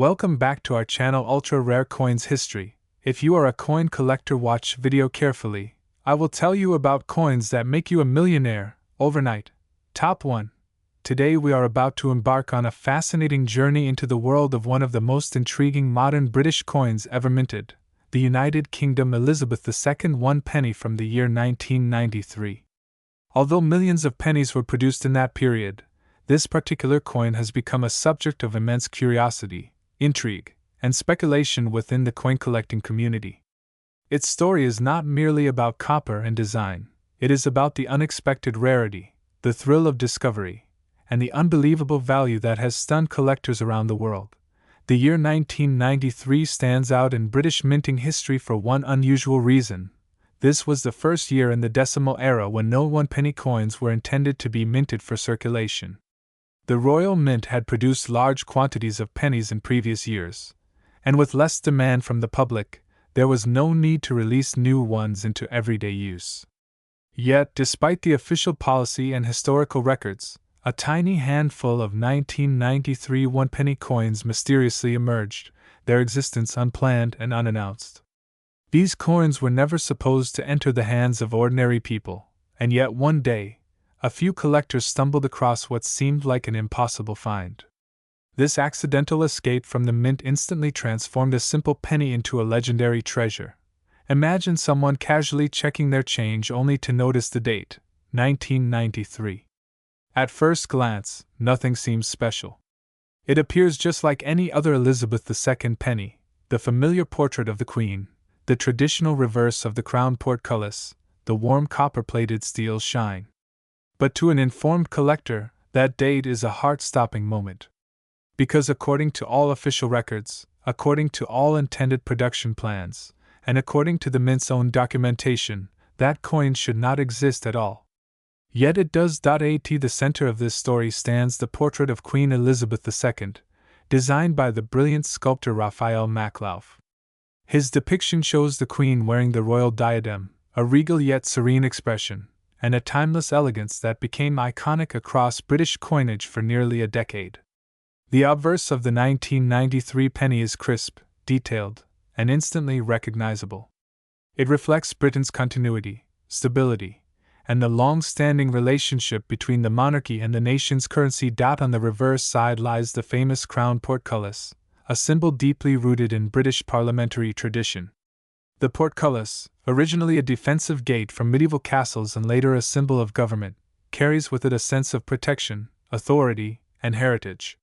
Welcome back to our channel Ultra Rare Coins History. If you are a coin collector, watch video carefully. I will tell you about coins that make you a millionaire overnight. Top 1. Today we are about to embark on a fascinating journey into the world of one of the most intriguing modern British coins ever minted, the United Kingdom Elizabeth II 1 penny from the year 1993. Although millions of pennies were produced in that period, this particular coin has become a subject of immense curiosity, intrigue, and speculation within the coin collecting community. Its story is not merely about copper and design, it is about the unexpected rarity, the thrill of discovery, and the unbelievable value that has stunned collectors around the world. The year 1993 stands out in British minting history for one unusual reason. This was the first year in the decimal era when no one-penny coins were intended to be minted for circulation. The Royal Mint had produced large quantities of pennies in previous years, and with less demand from the public, there was no need to release new ones into everyday use. Yet, despite the official policy and historical records, a tiny handful of 1993 one-penny coins mysteriously emerged, their existence unplanned and unannounced. These coins were never supposed to enter the hands of ordinary people, and yet one day, a few collectors stumbled across what seemed like an impossible find. This accidental escape from the mint instantly transformed a simple penny into a legendary treasure. Imagine someone casually checking their change only to notice the date, 1993. At first glance, nothing seems special. It appears just like any other Elizabeth II penny, the familiar portrait of the Queen, the traditional reverse of the crown portcullis, the warm copper-plated steel shine. But to an informed collector, that date is a heart-stopping moment. Because according to all official records, according to all intended production plans, and according to the Mint's own documentation, that coin should not exist at all. Yet it does. At the center of this story stands the portrait of Queen Elizabeth II, designed by the brilliant sculptor Raphael Maklauf. His depiction shows the Queen wearing the royal diadem, a regal yet serene expression, and a timeless elegance that became iconic across British coinage for nearly a decade. The obverse of the 1993 penny is crisp, detailed, and instantly recognizable. It reflects Britain's continuity, stability, and the long-standing relationship between the monarchy and the nation's currency. On the reverse side lies the famous crown portcullis, a symbol deeply rooted in British parliamentary tradition. The portcullis, originally a defensive gate from medieval castles and later a symbol of government, carries with it a sense of protection, authority, and heritage.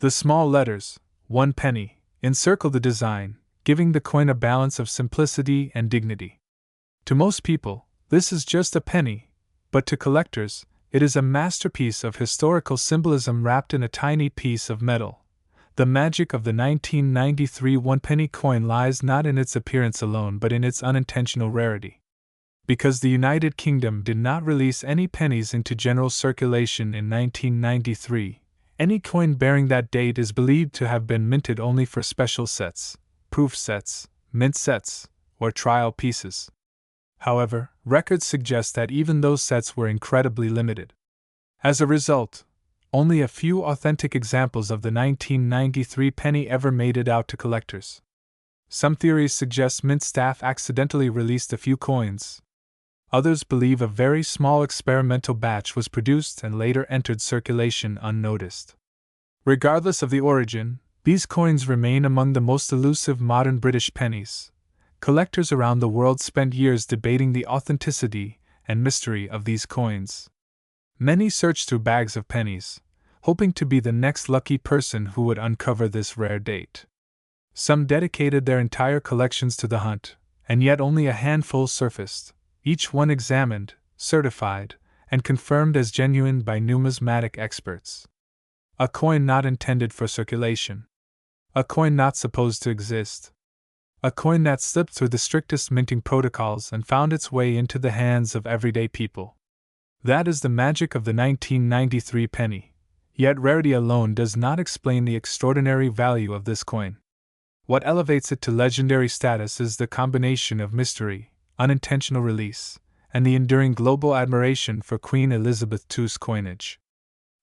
The small letters, 1 penny, encircle the design, giving the coin a balance of simplicity and dignity. To most people, this is just a penny, but to collectors, it is a masterpiece of historical symbolism wrapped in a tiny piece of metal. The magic of the 1993 one-penny coin lies not in its appearance alone but in its unintentional rarity. Because the United Kingdom did not release any pennies into general circulation in 1993, any coin bearing that date is believed to have been minted only for special sets, proof sets, mint sets, or trial pieces. However, records suggest that even those sets were incredibly limited. As a result, only a few authentic examples of the 1993 penny ever made it out to collectors. Some theories suggest Mint staff accidentally released a few coins. Others believe a very small experimental batch was produced and later entered circulation unnoticed. Regardless of the origin, these coins remain among the most elusive modern British pennies. Collectors around the world spent years debating the authenticity and mystery of these coins. Many searched through bags of pennies, hoping to be the next lucky person who would uncover this rare date. Some dedicated their entire collections to the hunt, and yet only a handful surfaced, each one examined, certified, and confirmed as genuine by numismatic experts. A coin not intended for circulation. A coin not supposed to exist. A coin that slipped through the strictest minting protocols and found its way into the hands of everyday people. That is the magic of the 1993 penny. Yet rarity alone does not explain the extraordinary value of this coin. What elevates it to legendary status is the combination of mystery, unintentional release, and the enduring global admiration for Queen Elizabeth II's coinage.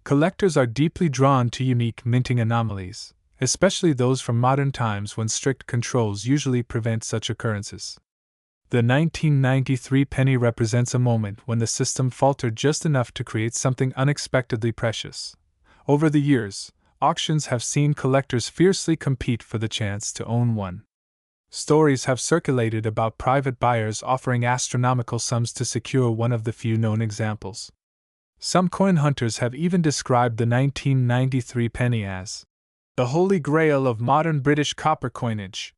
Collectors are deeply drawn to unique minting anomalies, especially those from modern times when strict controls usually prevent such occurrences. The 1993 penny represents a moment when the system faltered just enough to create something unexpectedly precious. Over the years, auctions have seen collectors fiercely compete for the chance to own one. Stories have circulated about private buyers offering astronomical sums to secure one of the few known examples. Some coin hunters have even described the 1993 penny as the holy grail of modern British copper coinage.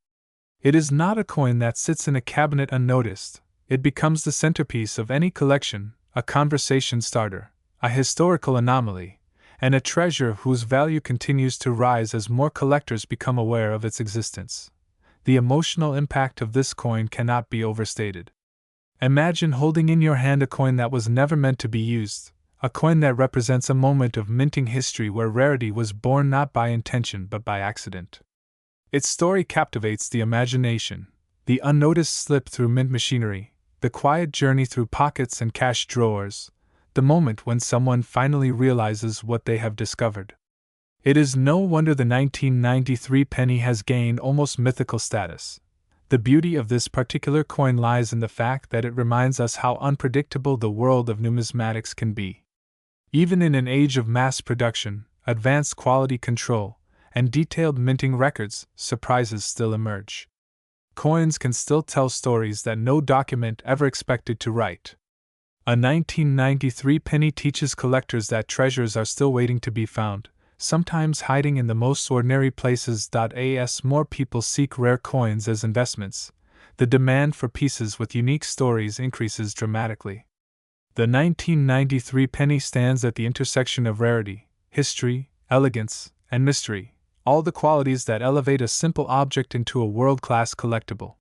It is not a coin that sits in a cabinet unnoticed. It becomes the centerpiece of any collection, a conversation starter, a historical anomaly, and a treasure whose value continues to rise as more collectors become aware of its existence. The emotional impact of this coin cannot be overstated. Imagine holding in your hand a coin that was never meant to be used, a coin that represents a moment of minting history where rarity was born not by intention but by accident. Its story captivates the imagination, the unnoticed slip through mint machinery, the quiet journey through pockets and cash drawers, the moment when someone finally realizes what they have discovered. It is no wonder the 1993 penny has gained almost mythical status. The beauty of this particular coin lies in the fact that it reminds us how unpredictable the world of numismatics can be. Even in an age of mass production, advanced quality control, and detailed minting records, surprises still emerge. Coins can still tell stories that no document ever expected to write. A 1993 penny teaches collectors that treasures are still waiting to be found, sometimes hiding in the most ordinary places. As more people seek rare coins as investments, the demand for pieces with unique stories increases dramatically. The 1993 penny stands at the intersection of rarity, history, elegance, and mystery, all the qualities that elevate a simple object into a world-class collectible.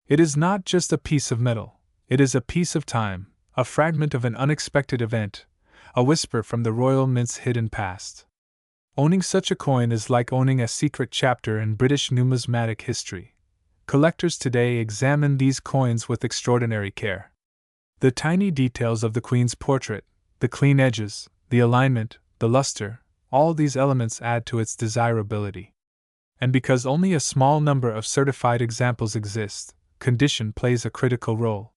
It is not just a piece of metal, it is a piece of time, a fragment of an unexpected event, a whisper from the Royal Mint's hidden past. Owning such a coin is like owning a secret chapter in British numismatic history. Collectors today examine these coins with extraordinary care. The tiny details of the Queen's portrait, the clean edges, the alignment, the luster, all these elements add to its desirability. And because only a small number of certified examples exist, condition plays a critical role.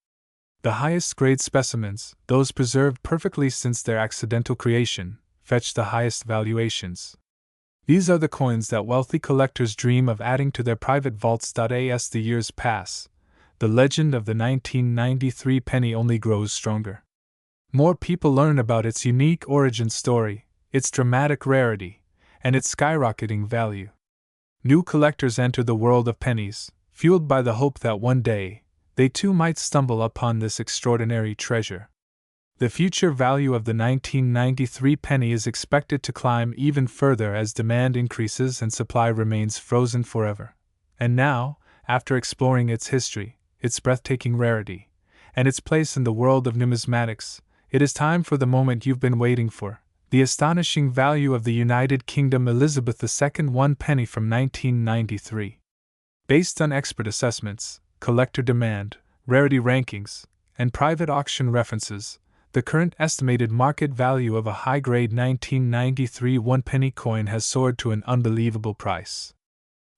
The highest grade specimens, those preserved perfectly since their accidental creation, fetch the highest valuations. These are the coins that wealthy collectors dream of adding to their private vaults. As the years pass, the legend of the 1993 penny only grows stronger. More people learn about its unique origin story, its dramatic rarity, and its skyrocketing value. New collectors enter the world of pennies, fueled by the hope that one day, they too might stumble upon this extraordinary treasure. The future value of the 1993 penny is expected to climb even further as demand increases and supply remains frozen forever. And now, after exploring its history, its breathtaking rarity, and its place in the world of numismatics, it is time for the moment you've been waiting for. The astonishing value of the United Kingdom Elizabeth II 1 penny from 1993. Based on expert assessments, collector demand, rarity rankings, and private auction references, the current estimated market value of a high-grade 1993 one-penny coin has soared to an unbelievable price.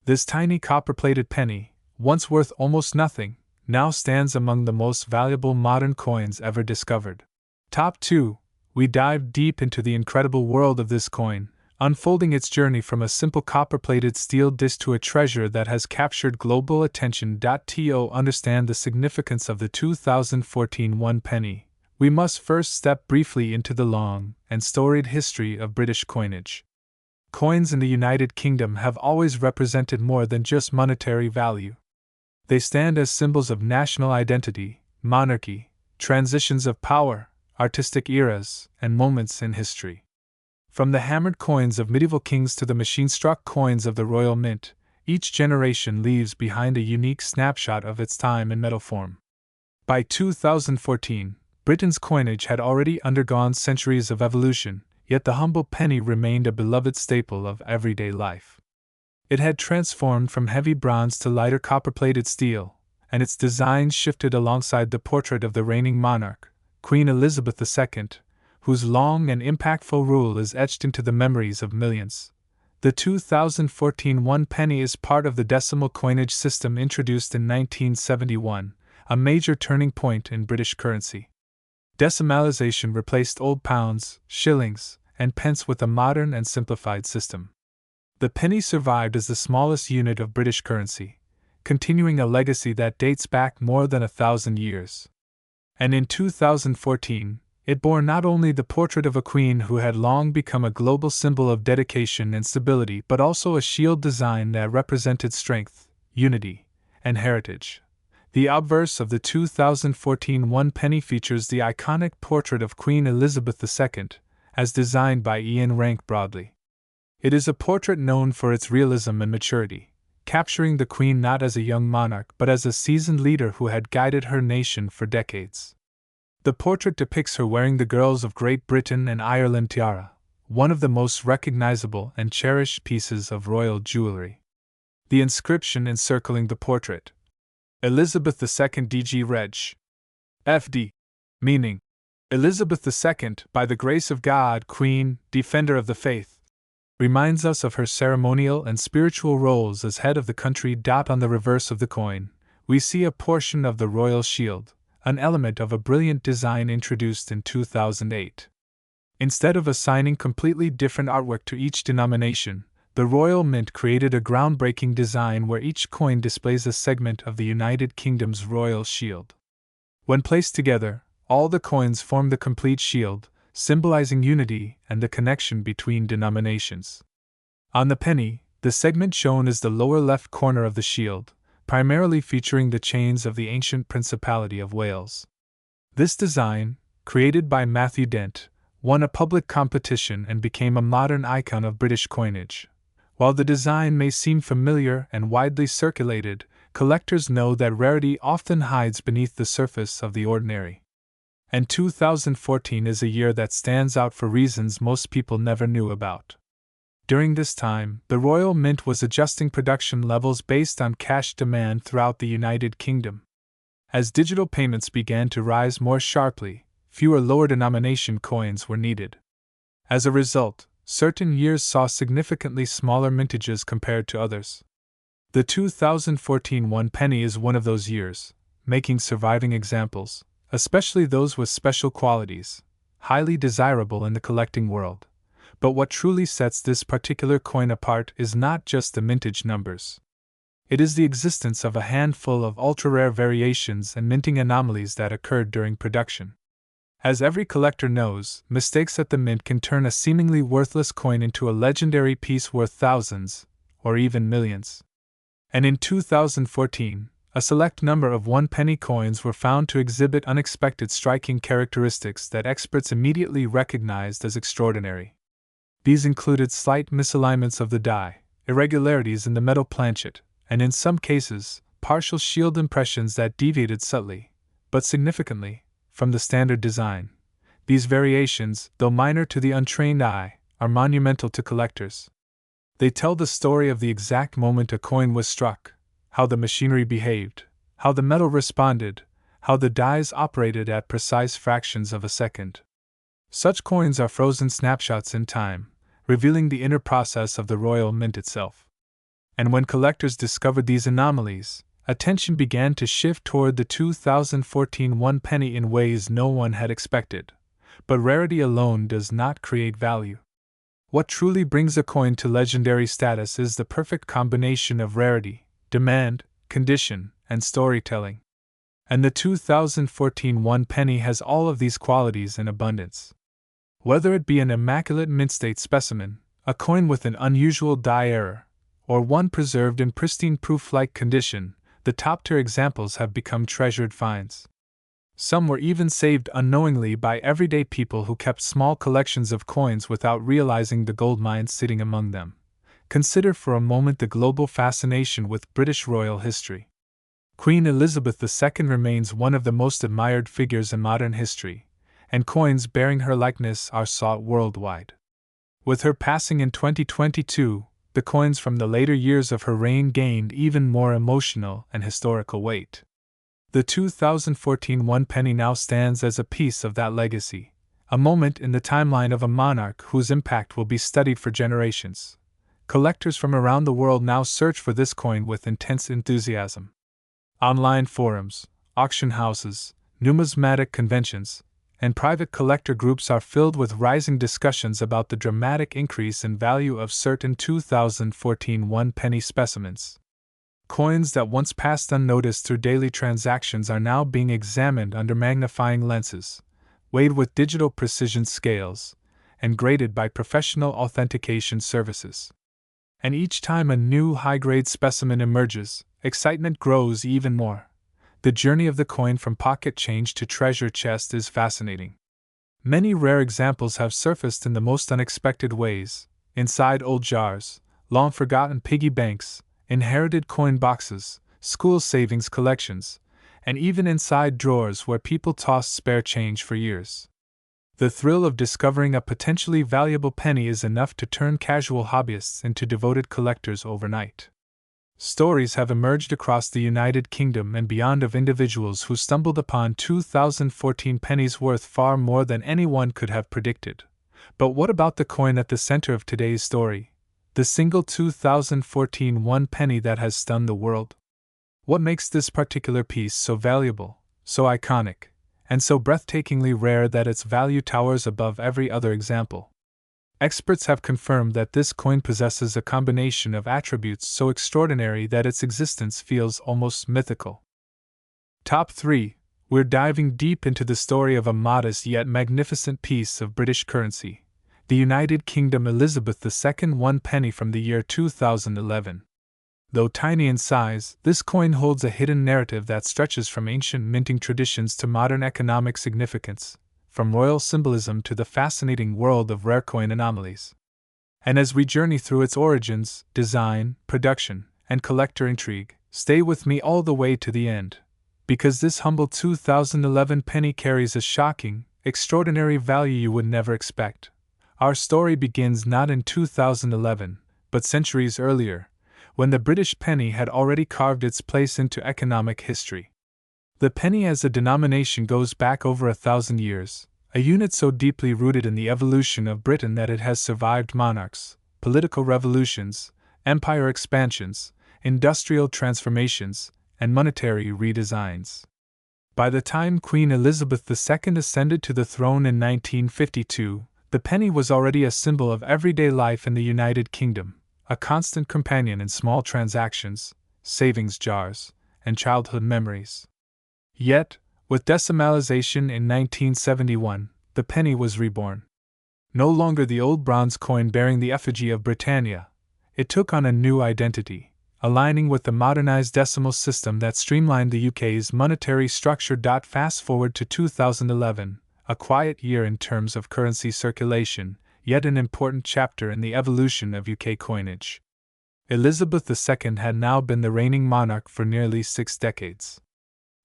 This tiny copper-plated penny, once worth almost nothing, now stands among the most valuable modern coins ever discovered. Top 2. We dive deep into the incredible world of this coin, unfolding its journey from a simple copper-plated steel disc to a treasure that has captured global attention. To understand the significance of the 2014 one penny, we must first step briefly into the long and storied history of British coinage. Coins in the United Kingdom have always represented more than just monetary value. They stand as symbols of national identity, monarchy, transitions of power, artistic eras, and moments in history. From the hammered coins of medieval kings to the machine-struck coins of the Royal Mint, each generation leaves behind a unique snapshot of its time in metal form. By 2014, Britain's coinage had already undergone centuries of evolution, yet the humble penny remained a beloved staple of everyday life. It had transformed from heavy bronze to lighter copper-plated steel, and its design shifted alongside the portrait of the reigning monarch, Queen Elizabeth II, whose long and impactful rule is etched into the memories of millions. The 2014 one penny is part of the decimal coinage system introduced in 1971, a major turning point in British currency. Decimalisation replaced old pounds, shillings, and pence with a modern and simplified system. The penny survived as the smallest unit of British currency, continuing a legacy that dates back more than 1,000 years. And in 2014, it bore not only the portrait of a queen who had long become a global symbol of dedication and stability, but also a shield design that represented strength, unity, and heritage. The obverse of the 2014 one penny features the iconic portrait of Queen Elizabeth II, as designed by Ian Rank Broadley. It is a portrait known for its realism and maturity, capturing the Queen not as a young monarch but as a seasoned leader who had guided her nation for decades. The portrait depicts her wearing the Girls of Great Britain and Ireland tiara, one of the most recognizable and cherished pieces of royal jewelry. The inscription encircling the portrait: Elizabeth II DG Reg. FD, meaning Elizabeth II, by the grace of God, Queen, Defender of the Faith, reminds us of her ceremonial and spiritual roles as head of the country. On the reverse of the coin, we see a portion of the royal shield, an element of a brilliant design introduced in 2008. Instead of assigning completely different artwork to each denomination, the Royal Mint created a groundbreaking design where each coin displays a segment of the United Kingdom's royal shield. When placed together, all the coins form the complete shield, symbolizing unity and the connection between denominations. On the penny, the segment shown is the lower left corner of the shield, primarily featuring the chains of the ancient Principality of Wales. This design, created by Matthew Dent, won a public competition and became a modern icon of British coinage. While the design may seem familiar and widely circulated, collectors know that rarity often hides beneath the surface of the ordinary. And 2014 is a year that stands out for reasons most people never knew about. During this time, the Royal Mint was adjusting production levels based on cash demand throughout the United Kingdom. As digital payments began to rise more sharply, fewer lower denomination coins were needed. As a result, certain years saw significantly smaller mintages compared to others. The 2014 one penny is one of those years, making surviving examples, especially those with special qualities, highly desirable in the collecting world. But what truly sets this particular coin apart is not just the mintage numbers. It is the existence of a handful of ultra-rare variations and minting anomalies that occurred during production. As every collector knows, mistakes at the mint can turn a seemingly worthless coin into a legendary piece worth thousands, or even millions. And in 2014, a select number of one-penny coins were found to exhibit unexpected striking characteristics that experts immediately recognized as extraordinary. These included slight misalignments of the die, irregularities in the metal planchet, and in some cases, partial shield impressions that deviated subtly, but significantly, from the standard design. These variations, though minor to the untrained eye, are monumental to collectors. They tell the story of the exact moment a coin was struck, how the machinery behaved, how the metal responded, how the dies operated at precise fractions of a second. Such coins are frozen snapshots in time, revealing the inner process of the Royal Mint itself. And when collectors discovered these anomalies, attention began to shift toward the 2014 one penny in ways no one had expected. But rarity alone does not create value. What truly brings a coin to legendary status is the perfect combination of rarity, demand, condition, and storytelling. And the 2014 one penny has all of these qualities in abundance. Whether it be an immaculate mint-state specimen, a coin with an unusual die error, or one preserved in pristine proof-like condition, the top-tier examples have become treasured finds. Some were even saved unknowingly by everyday people who kept small collections of coins without realizing the gold mines sitting among them. Consider for a moment the global fascination with British royal history. Queen Elizabeth II remains one of the most admired figures in modern history, and coins bearing her likeness are sought worldwide. With her passing in 2022, the coins from the later years of her reign gained even more emotional and historical weight. The 2014 one penny now stands as a piece of that legacy, a moment in the timeline of a monarch whose impact will be studied for generations. Collectors from around the world now search for this coin with intense enthusiasm. Online forums, auction houses, numismatic conventions, and private collector groups are filled with rising discussions about the dramatic increase in value of certain 2014 one-penny specimens. Coins that once passed unnoticed through daily transactions are now being examined under magnifying lenses, weighed with digital precision scales, and graded by professional authentication services. And each time a new high-grade specimen emerges, excitement grows even more. The journey of the coin from pocket change to treasure chest is fascinating. Many rare examples have surfaced in the most unexpected ways, inside old jars, long-forgotten piggy banks, inherited coin boxes, school savings collections, and even inside drawers where people tossed spare change for years. The thrill of discovering a potentially valuable penny is enough to turn casual hobbyists into devoted collectors overnight. Stories have emerged across the United Kingdom and beyond of individuals who stumbled upon 2014 pennies worth far more than anyone could have predicted. But what about the coin at the center of today's story? The single 2014 one penny that has stunned the world? What makes this particular piece so valuable, so iconic, and so breathtakingly rare that its value towers above every other example? Experts have confirmed that this coin possesses a combination of attributes so extraordinary that its existence feels almost mythical. Top 3. We're diving deep into the story of a modest yet magnificent piece of British currency, the United Kingdom Elizabeth II one penny from the year 2011. Though tiny in size, this coin holds a hidden narrative that stretches from ancient minting traditions to modern economic significance, from royal symbolism to the fascinating world of rare coin anomalies. And as we journey through its origins, design, production, and collector intrigue, stay with me all the way to the end, because this humble 2011 penny carries a shocking, extraordinary value you would never expect. Our story begins not in 2011, but centuries earlier, when the British penny had already carved its place into economic history. The penny as a denomination goes back over 1,000 years, a unit so deeply rooted in the evolution of Britain that it has survived monarchs, political revolutions, empire expansions, industrial transformations, and monetary redesigns. By the time Queen Elizabeth II ascended to the throne in 1952, the penny was already a symbol of everyday life in the United Kingdom, a constant companion in small transactions, savings jars, and childhood memories. Yet, with decimalization in 1971, the penny was reborn. No longer the old bronze coin bearing the effigy of Britannia, it took on a new identity, aligning with the modernized decimal system that streamlined the UK's monetary structure. Fast forward to 2011, a quiet year in terms of currency circulation, yet an important chapter in the evolution of UK coinage. Elizabeth II had now been the reigning monarch for nearly 6 decades.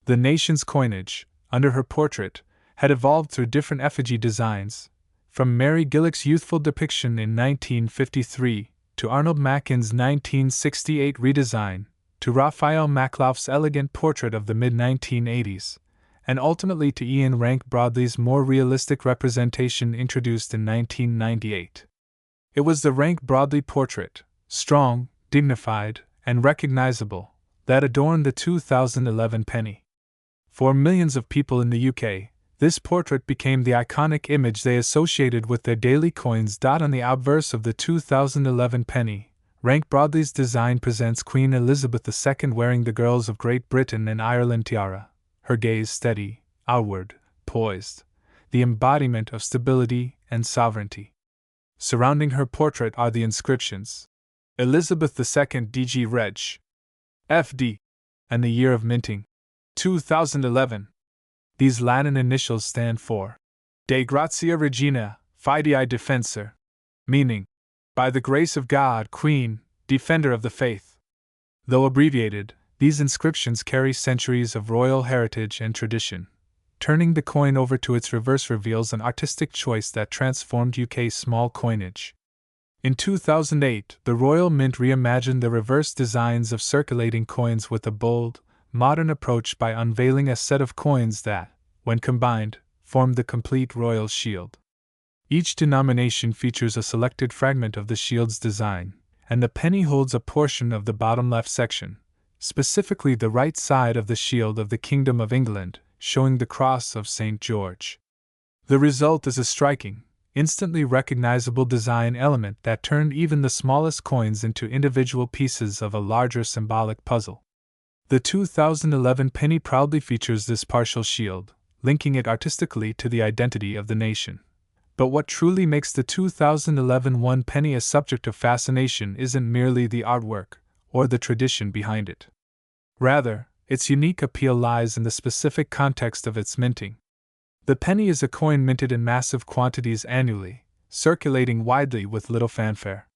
The nation's coinage, under her portrait, had evolved through different effigy designs, from Mary Gillick's youthful depiction in 1953, to Arnold Mackin's 1968 redesign, to Raphael Maklauf's elegant portrait of the mid-1980s, and ultimately to Ian Rank Broadley's more realistic representation introduced in 1998. It was the Rank Broadley portrait, strong, dignified, and recognizable, that adorned the 2011 penny. For millions of people in the UK, this portrait became the iconic image they associated with their daily coins. On the obverse of the 2011 penny, Rank Broadley's design presents Queen Elizabeth II wearing the Girls of Great Britain and Ireland tiara, her gaze steady, outward, poised, the embodiment of stability and sovereignty. Surrounding her portrait are the inscriptions: Elizabeth II DG Reg. FD, and the year of minting, 2011. These Latin initials stand for De Gratia Regina, Fidei Defensor, meaning, by the grace of God, Queen, Defender of the Faith. Though abbreviated, these inscriptions carry centuries of royal heritage and tradition. Turning the coin over to its reverse reveals an artistic choice that transformed UK small coinage. In 2008, the Royal Mint reimagined the reverse designs of circulating coins with a bold, modern approach by unveiling a set of coins that, when combined, formed the complete royal shield. Each denomination features a selected fragment of the shield's design, and the penny holds a portion of the bottom left section, specifically the right side of the shield of the Kingdom of England, showing the cross of St. George. The result is a striking, instantly recognizable design element that turned even the smallest coins into individual pieces of a larger symbolic puzzle. The 2011 penny proudly features this partial shield, linking it artistically to the identity of the nation. But what truly makes the 2011 one penny a subject of fascination isn't merely the artwork or the tradition behind it. Rather, its unique appeal lies in the specific context of its minting. The penny is a coin minted in massive quantities annually, circulating widely with little fanfare.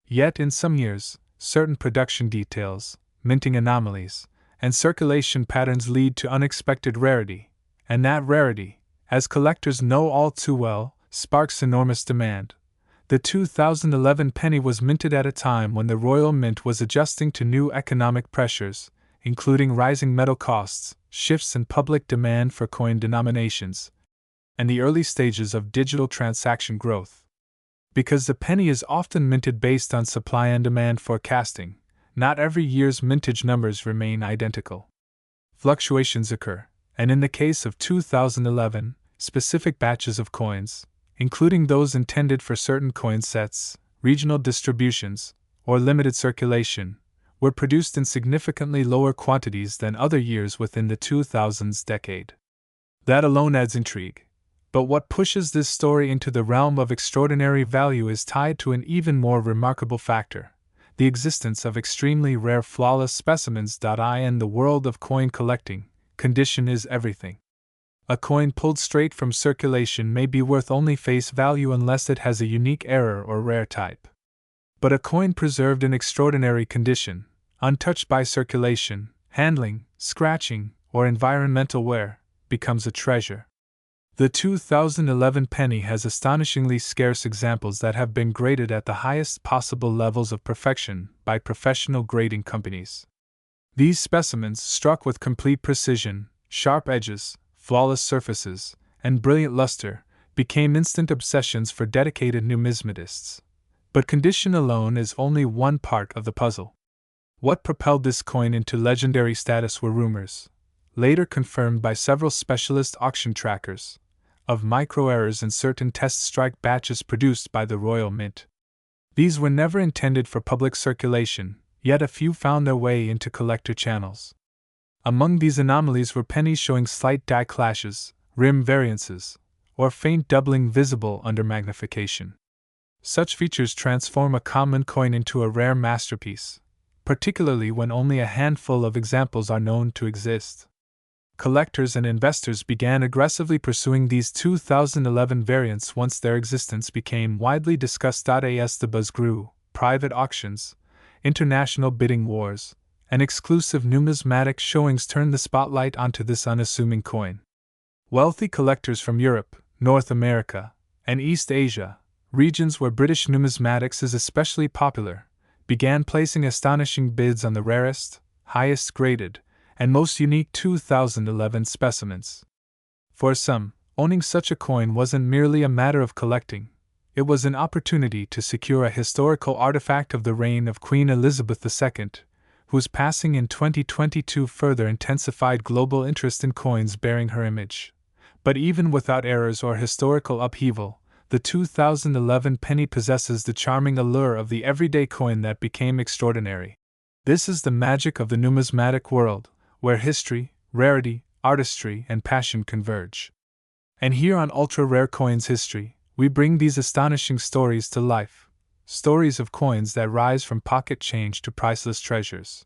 Yet in some years, certain production details, minting anomalies, and circulation patterns lead to unexpected rarity, and that rarity, as collectors know all too well, sparks enormous demand. The 2011 penny was minted at a time when the Royal Mint was adjusting to new economic pressures, including rising metal costs, shifts in public demand for coin denominations, and the early stages of digital transaction growth. Because the penny is often minted based on supply and demand forecasting, not every year's mintage numbers remain identical. Fluctuations occur, and in the case of 2011, specific batches of coins, including those intended for certain coin sets, regional distributions, or limited circulation, were produced in significantly lower quantities than other years within the 2000s decade. That alone adds intrigue. But what pushes this story into the realm of extraordinary value is tied to an even more remarkable factor: the existence of extremely rare flawless specimens. In the world of coin collecting, condition is everything. A coin pulled straight from circulation may be worth only face value unless it has a unique error or rare type. But a coin preserved in extraordinary condition, untouched by circulation, handling, scratching, or environmental wear, becomes a treasure. The 2011 penny has astonishingly scarce examples that have been graded at the highest possible levels of perfection by professional grading companies. These specimens, struck with complete precision, sharp edges, flawless surfaces, and brilliant luster, became instant obsessions for dedicated numismatists. But condition alone is only one part of the puzzle. What propelled this coin into legendary status were rumors, later confirmed by several specialist auction trackers, of micro-errors in certain test strike batches produced by the Royal Mint. These were never intended for public circulation, yet a few found their way into collector channels. Among these anomalies were pennies showing slight die clashes, rim variances, or faint doubling visible under magnification. Such features transform a common coin into a rare masterpiece, particularly when only a handful of examples are known to exist. Collectors and investors began aggressively pursuing these 2011 variants once their existence became widely discussed. As the buzz grew, private auctions, international bidding wars, and exclusive numismatic showings turned the spotlight onto this unassuming coin. Wealthy collectors from Europe, North America, and East Asia, regions where British numismatics is especially popular, began placing astonishing bids on the rarest, highest graded, and most unique 2011 specimens. For some, owning such a coin wasn't merely a matter of collecting, it was an opportunity to secure a historical artifact of the reign of Queen Elizabeth II, whose passing in 2022 further intensified global interest in coins bearing her image. But even without errors or historical upheaval, the 2011 penny possesses the charming allure of the everyday coin that became extraordinary. This is the magic of the numismatic world, where history, rarity, artistry, and passion converge. And here on Ultra Rare Coins History, we bring these astonishing stories to life, stories of coins that rise from pocket change to priceless treasures.